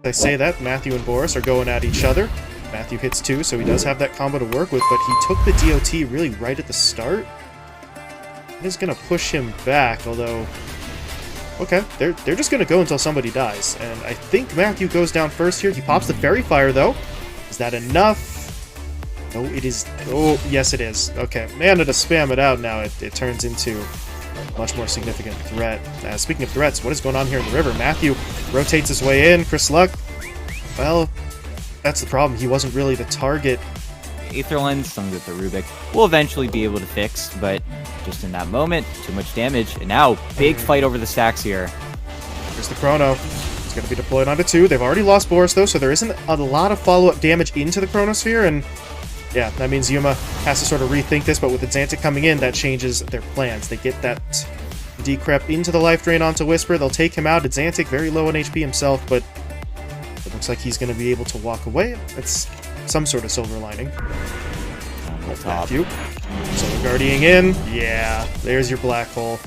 I say that, Matthew and Boris are going at each other. Matthew hits 2, so he does have that combo to work with, but he took the DOT really right at the start. It is going to push him back, although... Okay, they're just going to go until somebody dies, and I think Matthew goes down first here. He pops the Fairy Fire, though. Is that enough? No, it is... Oh, yes it is. Okay, Mana to spam it out now. It turns into a much more significant threat. Speaking of threats, what is going on here in the river? Matthew rotates his way in. Chris Luck, well, that's the problem. He wasn't really the target. Aether Lens, something that the Rubik will eventually be able to fix, but just in that moment, too much damage. And now, big fight over the stacks here. Here's the Chrono. It's going to be deployed onto 2. They've already lost Boris, though, so there isn't a lot of follow-up damage into the Chronosphere, and yeah, that means Yuma has to sort of rethink this, but with Xantic coming in, that changes their plans. They get that Decrep into the life drain onto Whisper. They'll take him out. Xantic very low on HP himself, but it looks like he's going to be able to walk away. It's some sort of silver lining. Matthew. So Guardianing in. Yeah, there's your black hole.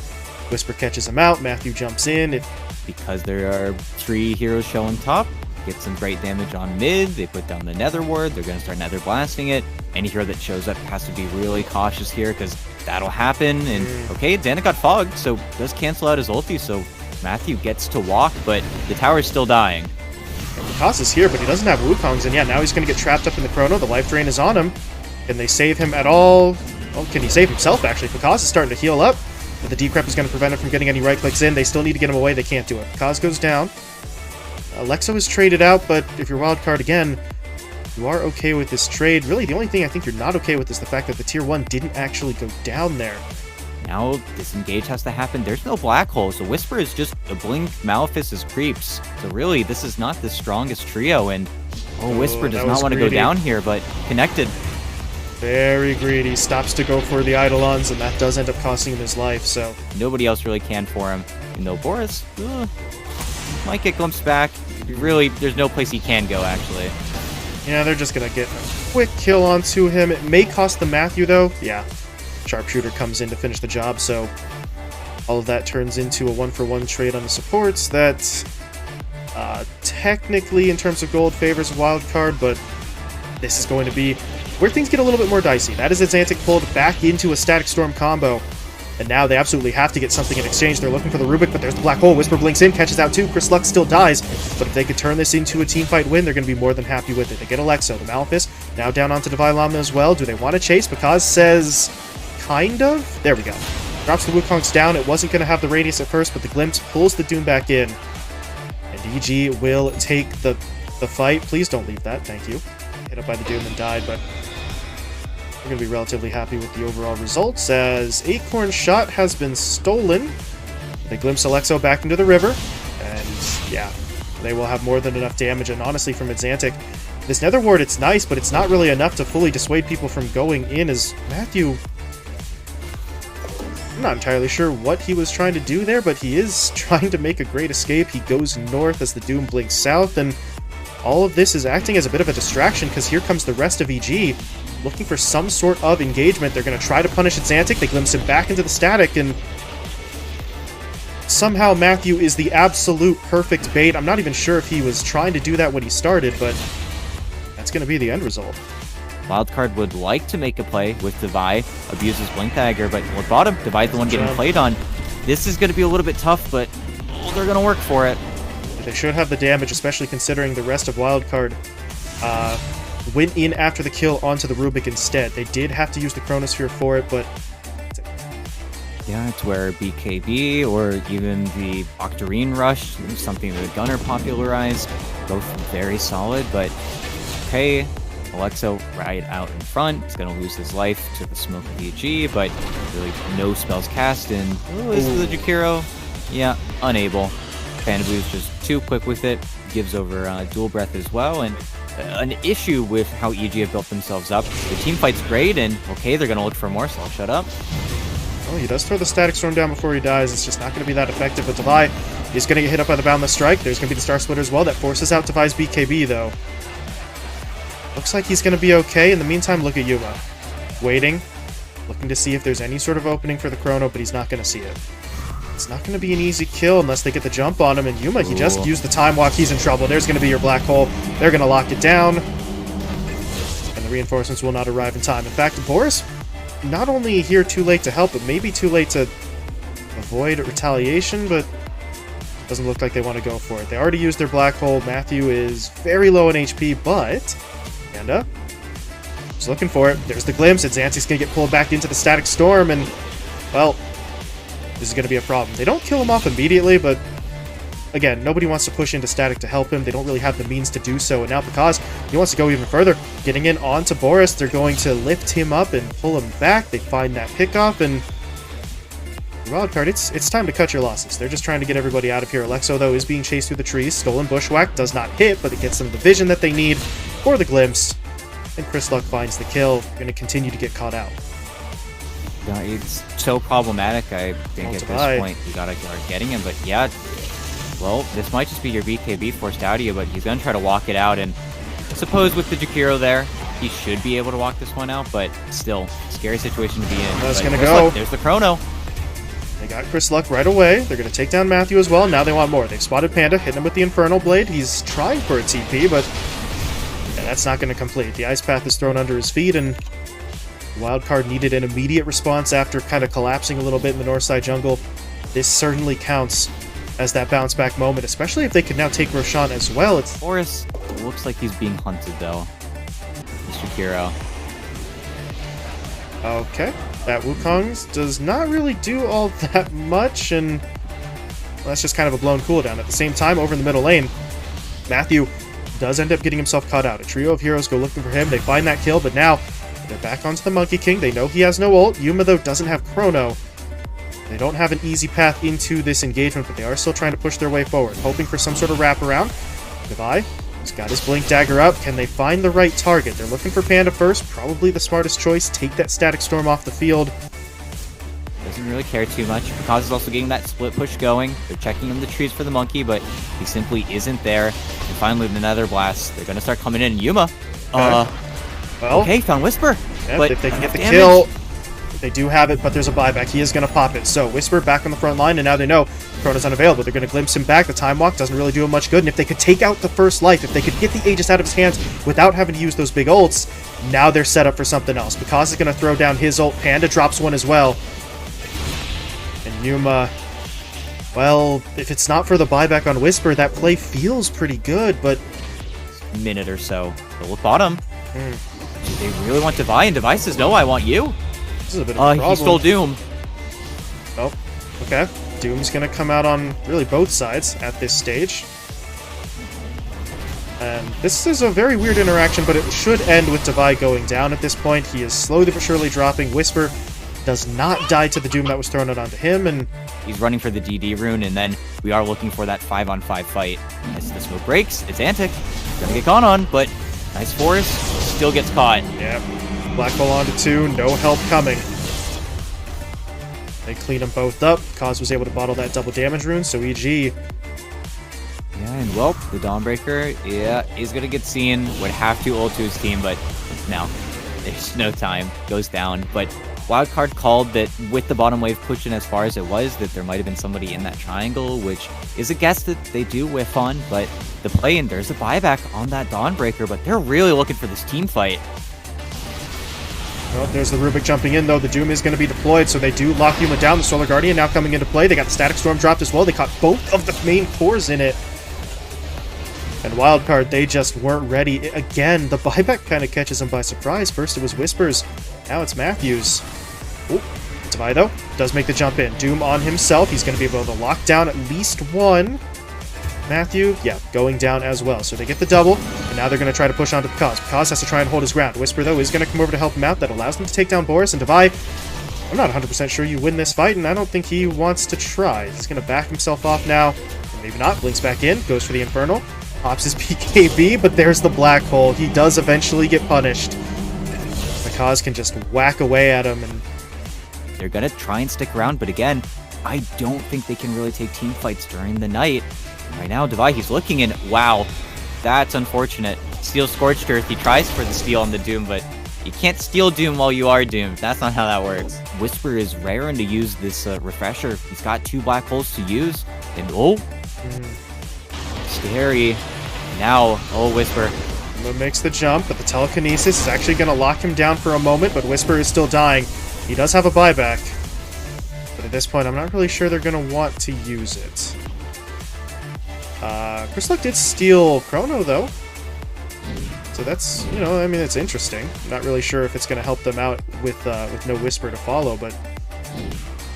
Whisper catches him out. Matthew jumps in. Because there are 3 heroes showing top, get some great damage on mid. They put down the Nether Ward. They're going to start Nether Blasting it. Any hero that shows up has to be really cautious here because that'll happen. And okay, Xantic got fogged, so does cancel out his ulti, so Matthew gets to walk, but the tower is still dying. Kaz is here, but he doesn't have Wukongs, and yeah, now he's going to get trapped up in the Chrono. The life drain is on him. Can they save him at all? Oh, can he save himself, actually? Kaz is starting to heal up, but the Decrep is going to prevent him from getting any right clicks in. They still need to get him away. They can't do it. Kaz goes down. Alexo is traded out, but if you're wildcard again, you are okay with this trade. Really, the only thing I think you're not okay with is the fact that the tier 1 didn't actually go down there. Now, disengage has to happen. There's no black hole, so Whisper is just a blink, Malefice is creeps. So really, this is not the strongest trio, and Whisper does not want to go down here, but connected. Very greedy. Stops to go for the Eidolons, and that does end up costing him his life, so... Nobody else really can for him. And though Boris might get glimpsed back. Really, there's no place he can go, actually. Yeah, they're just going to get a quick kill onto him. It may cost the Matthew, though. Yeah, Sharpshooter comes in to finish the job, so all of that turns into a 1-for-1 trade on the supports. That technically, in terms of gold, favors a wild card, but this is going to be where things get a little bit more dicey. That is Xantic pulled back into a Static Storm combo, and now they absolutely have to get something in exchange. They're looking for the Rubik, but there's the black hole. Whisper blinks in, catches out 2. Chris Luck still dies, but if they could turn this into a teamfight win, they're going to be more than happy with it. They get Alexo, the Malefice, now down onto Divine Llama as well. Do they want to chase? Because says, kind of? There we go. Drops the Wukongs down. It wasn't going to have the radius at first, but the Glimpse pulls the Doom back in. And EG will take the fight. Please don't leave that. Thank you. Hit up by the Doom and died, but we're going to be relatively happy with the overall results, as Acorn Shot has been stolen. They glimpse Alexo back into the river, and yeah, they will have more than enough damage, and honestly, from Xantic, this Nether Ward, it's nice, but it's not really enough to fully dissuade people from going in, as Matthew... I'm not entirely sure what he was trying to do there, but he is trying to make a great escape. He goes north as the Doom blinks south, and all of this is acting as a bit of a distraction, because here comes the rest of EG, looking for some sort of engagement. They're going to try to punish Xantic. They glimpse him back into the static, and somehow Matthew is the absolute perfect bait. I'm not even sure if he was trying to do that when he started, but that's going to be the end result. Wildcard would like to make a play with Devi, abuses Blink Dagger, but Lord Bottom, Devi's the one getting played on. This is going to be a little bit tough, but they're going to work for it. They should have the damage, especially considering the rest of Wildcard went in after the kill onto the Rubik instead. They did have to use the Chronosphere for it, but... Yeah, it's where BKB or even the Octarine Rush, something that Gunner popularized, both very solid, but okay, Alexo right out in front. He's going to lose his life to the smoke of the EG, but really no spells cast in. Oh, is the Jakiro? Yeah, unable. Panabu's just too quick with it, gives over Dual Breath as well, and an issue with how EG have built themselves up. The team fight's great, and okay, they're going to look for more, so I'll shut up. Well, he does throw the Static Storm down before he dies. It's just not going to be that effective. But Devi is going to get hit up by the Boundless Strike. There's going to be the Star Splitter as well. That forces out Devi's BKB, though. Looks like he's going to be okay. In the meantime, look at Yuma. Waiting. Looking to see if there's any sort of opening for the Chrono, but he's not going to see it. It's not going to be an easy kill unless they get the jump on him, and Yuma, he just used the time walk. He's in trouble. There's going to be your black hole. They're going to lock it down, and the reinforcements will not arrive in time. In fact, Boris, not only here too late to help, but maybe too late to avoid retaliation, but doesn't look like they want to go for it. They already used their black hole. Matthew is very low in HP, but Panda is looking for it. There's the glimpse. It's Xantic's going to get pulled back into the static storm, and, well, this is going to be a problem. They don't kill him off immediately, but again, nobody wants to push into static to help him. They don't really have the means to do so, and now because he wants to go even further, getting in onto Boris, they're going to lift him up and pull him back. They find that pickoff, and Wildcard, it's time to cut your losses. They're just trying to get everybody out of here. Alexo, though, is being chased through the trees. Stolen Bushwhack does not hit, but it gets them the vision that they need for the glimpse. And Chris Luck finds the kill. Going to continue to get caught out. Yeah, it's so problematic, I think, at this point. You gotta start getting him, but yeah, well, this might just be your BKB forced out of you, but he's gonna try to walk it out, and I suppose with the Jakiro there, he should be able to walk this one out, but still, scary situation to be in. That's gonna go. There's the Chrono. They got Chris Luck right away. They're going to take down Matthew as well. Now they want more. They've spotted Panda, hitting him with the Infernal Blade. He's trying for a TP, but yeah, that's not going to complete. The Ice Path is thrown under his feet, and Wildcard needed an immediate response after kind of collapsing a little bit in the north side jungle. This certainly counts as that bounce back moment, especially if they could now take Roshan as well. It's Forrest looks like he's being hunted, though. Mr. Kiro. Okay. That Wukong's does not really do all that much, and well, that's just kind of a blown cooldown. At the same time, over in the middle lane, Matthew does end up getting himself caught out. A trio of heroes go looking for him. They find that kill, but now they're back onto the Monkey King. They know he has no ult. Yuma, though, doesn't have Chrono. They don't have an easy path into this engagement, but they are still trying to push their way forward, hoping for some sort of wraparound. Devi, he's got his Blink Dagger up. Can they find the right target? They're looking for Panda first. Probably the smartest choice. Take that Static Storm off the field. Doesn't really care too much. Because is also getting that split push going. They're checking in the trees for the monkey, but he simply isn't there. And finally, with another blast, they're going to start coming in. Yuma, well, okay, found Whisper. Yeah, but if they can get the kill, they do have it, but there's a buyback. He is going to pop it. So Whisper back on the front line, and now they know Chrono's unavailable. They're going to glimpse him back. The Time Walk doesn't really do him much good, and if they could take out the first life, if they could get the Aegis out of his hands without having to use those big ults, now they're set up for something else. Because is going to throw down his ult. Panda drops one as well. And Yuma, well, if it's not for the buyback on Whisper, that play feels pretty good, but minute or so. They'll look bottom. Do they really want Devi? And Devi says, no, I want you. This is a bit of a problem. He stole Doom. Oh, okay. Doom's going to come out on really both sides at this stage. And this is a very weird interaction, but it should end with Devi going down at this point. He is slowly but surely dropping. Whisper does not die to the Doom that was thrown out onto him, and he's running for the DD rune, and then we are looking for that 5-on-5 fight. As the smoke breaks, it's Antic. Gonna get gone on, but nice Forest still gets caught. Yeah, Black Hole onto 2, no help coming. They clean them both up. Kaz was able to bottle that double damage rune, so EG. Yeah, and well, the Dawnbreaker, yeah, is gonna get seen. Would have to ult to his team, but no, there's no time. Goes down, but Wildcard called that with the bottom wave pushing as far as it was, that there might have been somebody in that triangle, which is a guess that they do whiff on, but the play, and there's a buyback on that Dawnbreaker, but they're really looking for this team fight. Well, there's the Rubik jumping in, though. The Doom is going to be deployed, so they do lock Yuma down. The Solar Guardian now coming into play. They got the Static Storm dropped as well. They caught both of the main cores in it. And Wildcard, they just weren't ready. Again, the buyback kind of catches them by surprise. First it was Whispers, now it's Matthews. Ooh, Devi, though, does make the jump in. Doom on himself. He's going to be able to lock down at least one. Matthew, yeah, going down as well. So they get the double, and now they're going to try to push onto Kaz. Kaz has to try and hold his ground. Whisper, though, is going to come over to help him out. That allows them to take down Boris and Devi. I'm not 100% sure you win this fight, and I don't think he wants to try. He's going to back himself off now. Or maybe not. Blinks back in, goes for the Infernal. Pops his PKB, but there's the Black Hole. He does eventually get punished. Kaz can just whack away at him, and they're going to try and stick around, but again, I don't think they can really take team fights during the night. Right now, Devi, he's looking in. Wow, that's unfortunate. Steel Scorched Earth. He tries for the steal on the Doom, but You can't steal Doom while you are doomed. That's not how that works. Whisper is raring to use this refresher. He's got 2 black holes to use. And scary. Now, Whisper. Yuma makes the jump, but the telekinesis is actually going to lock him down for a moment, but Whisper is still dying. He does have a buyback. But at this point, I'm not really sure they're going to want to use it. Crystalluck did steal Chrono, though. So that's, you know, I mean, it's interesting. I'm not really sure if it's going to help them out with no Whisper to follow, but...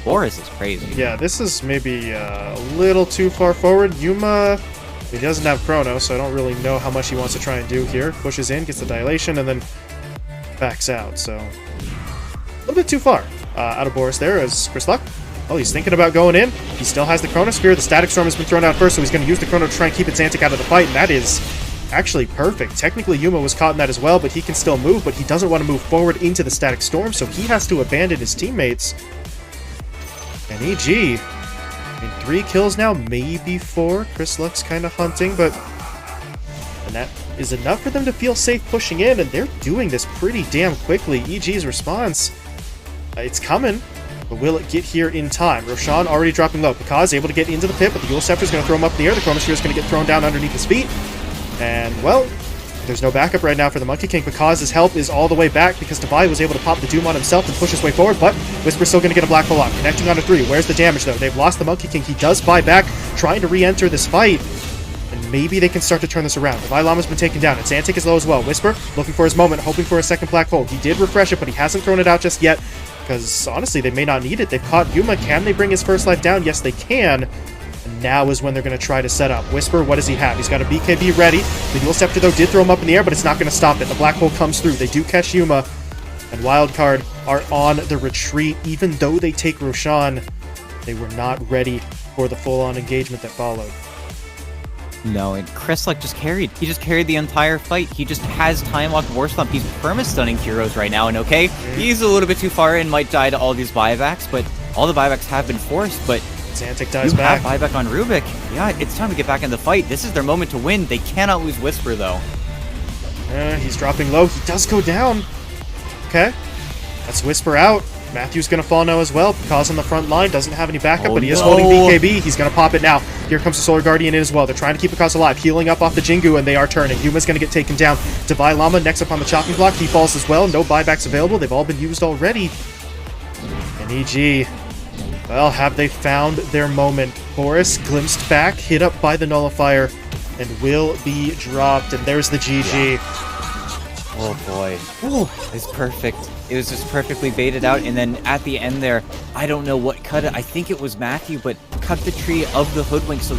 Boris is crazy. Yeah, this is maybe a little too far forward. Yuma, he doesn't have Chrono, so I don't really know how much he wants to try and do here. Pushes in, gets the dilation, and then backs out, so... A little bit too far out of Boris there as Crystalluck. Oh, he's thinking about going in. He still has the Chronosphere. The Static Storm has been thrown out first, so he's going to use the Chrono to try and keep Xantic out of the fight, and that is actually perfect. Technically, Yuma was caught in that as well, but he can still move, but he doesn't want to move forward into the Static Storm, so he has to abandon his teammates. And EG, I mean, 3 kills now, maybe 4. Crystalluck's kind of hunting, but... And that is enough for them to feel safe pushing in, and they're doing this pretty damn quickly. EG's response, it's coming. But will it get here in time? Roshan already dropping low. Picard able to get into the pit, but the Yule Scepter is going to throw him up in the air. The Chronosphere is going to get thrown down underneath his feet. And, well, there's no backup right now for the Monkey King. Picard's help is all the way back because Devi was able to pop the Doom on himself and push his way forward, but Whisper's still going to get a Black Hole off. Connecting on a 3. Where's the damage, though? They've lost the Monkey King. He does buy back, trying to re-enter this fight. And maybe they can start to turn this around. Devi Llama's been taken down, and Xantic is low as well. Whisper, looking for his moment, hoping for a second Black Hole. He did refresh it, but he hasn't thrown it out just yet. Because, honestly, they may not need it. They've caught Yuma. Can they bring his first life down? Yes, they can. And now is when they're going to try to set up. Whisper, what does he have? He's got a BKB ready. The Dual Scepter, though, did throw him up in the air, but it's not going to stop it. The Black Hole comes through. They do catch Yuma. And Wildcard are on the retreat. Even though they take Roshan, they were not ready for the full-on engagement that followed. No, and Crystalluck just carried. He just carried the entire fight. He just has time locked War Stomp. He's perma-stunning heroes right now, and okay, he's a little bit too far and might die to all these buybacks, but all the buybacks have been forced, but Xantic dies back. Have buyback on Rubik. Yeah, it's time to get back in the fight. This is their moment to win. They cannot lose Whisper, though. He's dropping low. He does go down. Okay. That's Whisper out. Matthew's going to fall now as well. Picard's on the front line. Doesn't have any backup, but he is holding BKB. He's going to pop it now. Here comes the Solar Guardian in as well. They're trying to keep Picard alive. Healing up off the Jingu, and they are turning. Yuma's going to get taken down. Devi Llama next up on the chopping block. He falls as well. No buybacks available. They've all been used already. And EG, well, have they found their moment? Boris glimpsed back, hit up by the Nullifier, and will be dropped. And there's the GG. Yeah. Oh boy. Ooh, it's perfect. It was just perfectly baited out, and then at the end there, I don't know what cut it. I think it was Matthew, but cut the tree of the Hoodwink so